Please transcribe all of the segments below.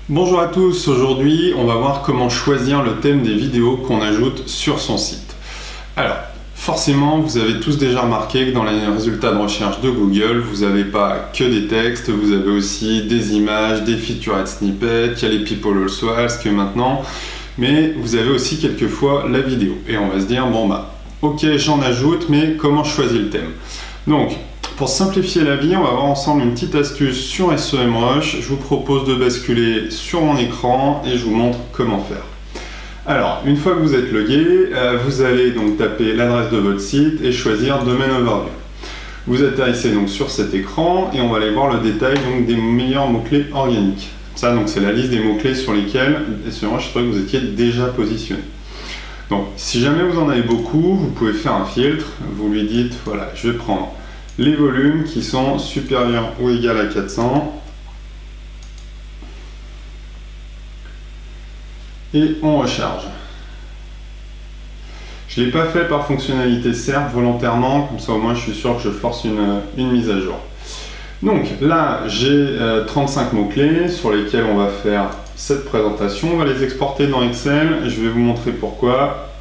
Bonjour à tous, aujourd'hui on va voir comment choisir le thème des vidéos qu'on ajoute sur son site. Alors, forcément vous avez tous déjà remarqué que dans les résultats de recherche de Google, vous n'avez pas que des textes, vous avez aussi des images, des featured snippets, il y a les people also ask maintenant, mais vous avez aussi quelquefois la vidéo. Et on va se dire, bon bah, ok j'en ajoute, mais comment je choisis le thème? Donc, pour simplifier la vie, on va voir ensemble une petite astuce sur SEMrush. Je vous propose de basculer sur mon écran et je vous montre comment faire. Alors, une fois que vous êtes logué, vous allez donc taper l'adresse de votre site et choisir Domaine Overview. Vous atterrissez donc sur cet écran et on va aller voir le détail donc, des meilleurs mots-clés organiques. Ça, donc, c'est la liste des mots-clés sur lesquels SEMrush, je trouvais que vous étiez déjà positionné. Donc, si jamais vous en avez beaucoup, vous pouvez faire un filtre. Vous lui dites, voilà, je vais prendre les volumes qui sont supérieurs ou égaux à 400 et on recharge. Je ne l'ai pas fait par fonctionnalité SERP volontairement, comme ça au moins je suis sûr que je force une mise à jour. Donc là j'ai 35 mots-clés sur lesquels on va faire cette présentation. On va les exporter dans Excel et je vais vous montrer pourquoi.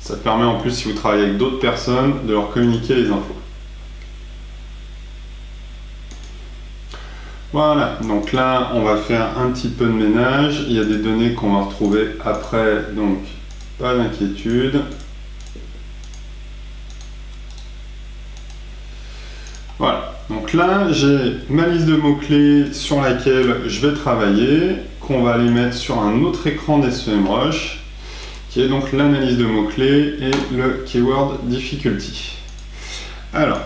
Ça permet en plus, si vous travaillez avec d'autres personnes, de leur communiquer les infos. Voilà, donc là on va faire un petit peu de ménage, il y a des données qu'on va retrouver après, donc pas d'inquiétude. Voilà, donc là j'ai ma liste de mots-clés sur laquelle je vais travailler, qu'on va aller mettre sur un autre écran d'SEMrush, qui est donc l'analyse de mots-clés et le Keyword Difficulty. Alors,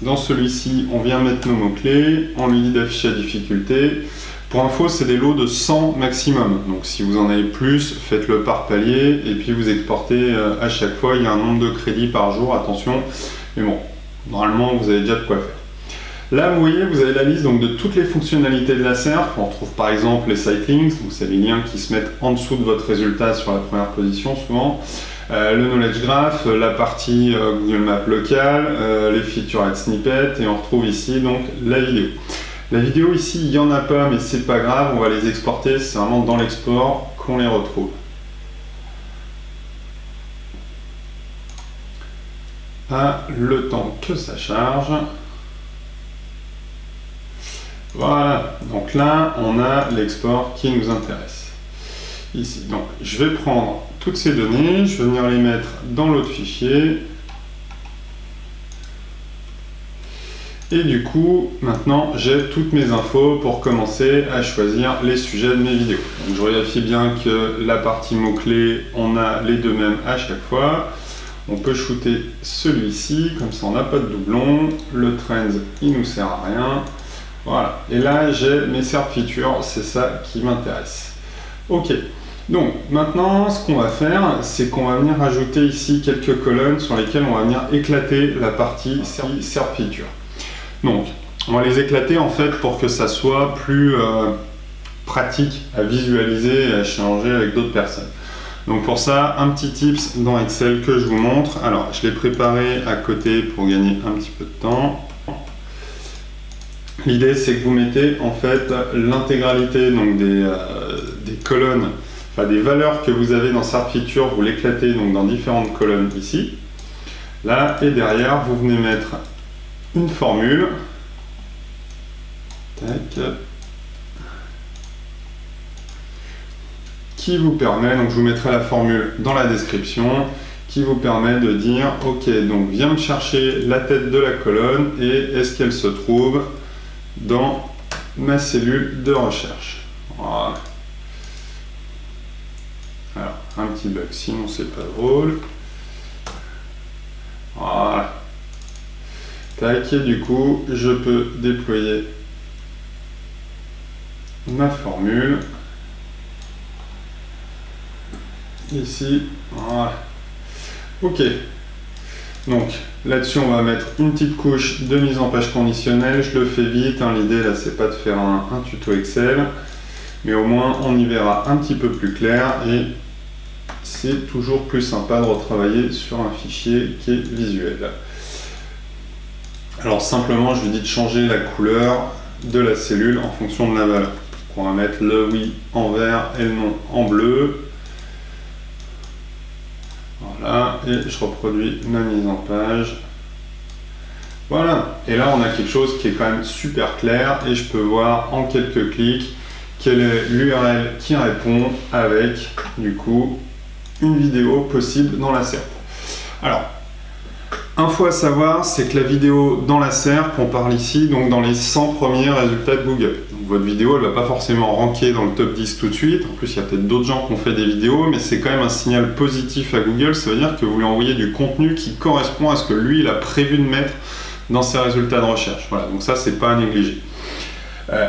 dans celui-ci, on vient mettre nos mots-clés, on lui dit d'afficher la difficulté. Pour info, c'est des lots de 100 maximum. Donc si vous en avez plus, faites-le par palier et puis vous exportez à chaque fois. Il y a un nombre de crédits par jour, attention. Mais bon, normalement, vous avez déjà de quoi faire. Là, vous voyez, vous avez la liste donc, de toutes les fonctionnalités de la SERP. On retrouve par exemple les site links, donc c'est les liens qui se mettent en dessous de votre résultat sur la première position souvent. Le knowledge graph, la partie Google Maps locale, les featured snippets et on retrouve ici donc la vidéo. La vidéo ici, il n'y en a pas mais c'est pas grave, on va les exporter, c'est vraiment dans l'export qu'on les retrouve. Le temps que ça charge. Voilà, donc là on a l'export qui nous intéresse. Ici, donc je vais prendre toutes ces données, je vais venir les mettre dans l'autre fichier. Et du coup, maintenant, j'ai toutes mes infos pour commencer à choisir les sujets de mes vidéos. Donc, je vérifie bien que la partie mots-clés, on a les deux mêmes à chaque fois. On peut shooter celui-ci, comme ça on n'a pas de doublon. Le trends, il nous sert à rien. Voilà, et là j'ai mes SERP features, c'est ça qui m'intéresse. Ok. Donc maintenant ce qu'on va faire, c'est qu'on va venir ajouter ici quelques colonnes sur lesquelles on va venir éclater la partie SERP feature. Donc on va les éclater en fait pour que ça soit plus pratique à visualiser et à échanger avec d'autres personnes. Donc pour ça, un petit tips dans Excel que je vous montre. Alors je l'ai préparé à côté pour gagner un petit peu de temps. L'idée c'est que vous mettez en fait l'intégralité donc des colonnes, enfin des valeurs que vous avez dans SERP feature, vous l'éclatez donc dans différentes colonnes ici. Là et derrière vous venez mettre une formule. Tac. Qui vous permet, donc je vous mettrai la formule dans la description, qui vous permet de dire ok donc viens me chercher la tête de la colonne et est-ce qu'elle se trouve dans ma cellule de recherche. Voilà. Alors, un petit bug, sinon c'est pas drôle. Voilà. Tac, et du coup, je peux déployer ma formule. Ici, voilà. Ok. Donc là-dessus on va mettre une petite couche de mise en page conditionnelle, je le fais vite, hein. L'idée là c'est pas de faire un tuto Excel, mais au moins on y verra un petit peu plus clair et c'est toujours plus sympa de retravailler sur un fichier qui est visuel. Alors simplement je lui dis de changer la couleur de la cellule en fonction de la valeur. On va mettre le oui en vert et le non en bleu. Voilà, et je reproduis ma mise en page. Voilà, et là on a quelque chose qui est quand même super clair et je peux voir en quelques clics quelle est l'URL qui répond avec du coup une vidéo possible dans la SERP. Alors, info à savoir, c'est que la vidéo dans la SERP, on parle ici donc dans les 100 premiers résultats de Google. Donc, votre vidéo, elle ne va pas forcément ranker dans le top 10 tout de suite. En plus, il y a peut-être d'autres gens qui ont fait des vidéos, mais c'est quand même un signal positif à Google. Ça veut dire que vous lui envoyez du contenu qui correspond à ce que lui, il a prévu de mettre dans ses résultats de recherche. Voilà, donc ça, c'est pas à négliger.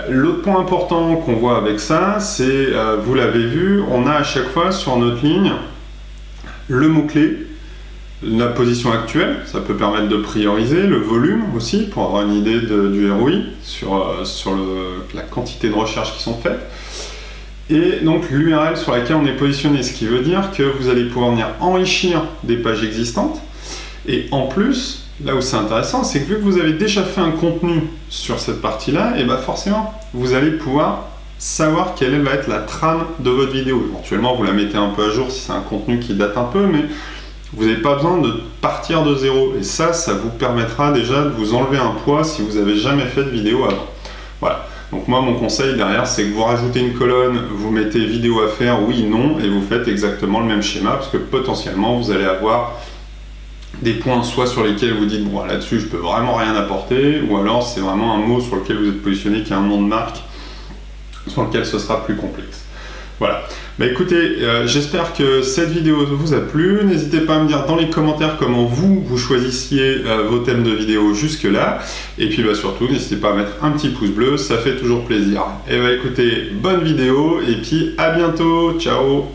L'autre point important qu'on voit avec ça, c'est, vous l'avez vu, on a à chaque fois sur notre ligne le mot-clé, la position actuelle, ça peut permettre de prioriser, le volume aussi, pour avoir une idée du ROI sur la quantité de recherches qui sont faites, et donc l'URL sur laquelle on est positionné, ce qui veut dire que vous allez pouvoir venir enrichir des pages existantes, et en plus, là où c'est intéressant, c'est que vu que vous avez déjà fait un contenu sur cette partie-là, et bien forcément, vous allez pouvoir savoir quelle va être la trame de votre vidéo. Éventuellement, vous la mettez un peu à jour si c'est un contenu qui date un peu, mais vous n'avez pas besoin de partir de zéro. Et ça vous permettra déjà de vous enlever un poids si vous n'avez jamais fait de vidéo avant. Voilà. Donc moi, mon conseil derrière, c'est que vous rajoutez une colonne, vous mettez vidéo à faire, oui, non, et vous faites exactement le même schéma, parce que potentiellement, vous allez avoir des points soit sur lesquels vous dites, bon, là-dessus, je peux vraiment rien apporter, ou alors c'est vraiment un mot sur lequel vous êtes positionné, qui est un nom de marque, sur lequel ce sera plus complexe. Voilà. Bah écoutez, j'espère que cette vidéo vous a plu. N'hésitez pas à me dire dans les commentaires comment vous choisissiez vos thèmes de vidéo jusque-là. Et puis bah surtout, n'hésitez pas à mettre un petit pouce bleu, ça fait toujours plaisir. Et bah écoutez, bonne vidéo et puis à bientôt. Ciao!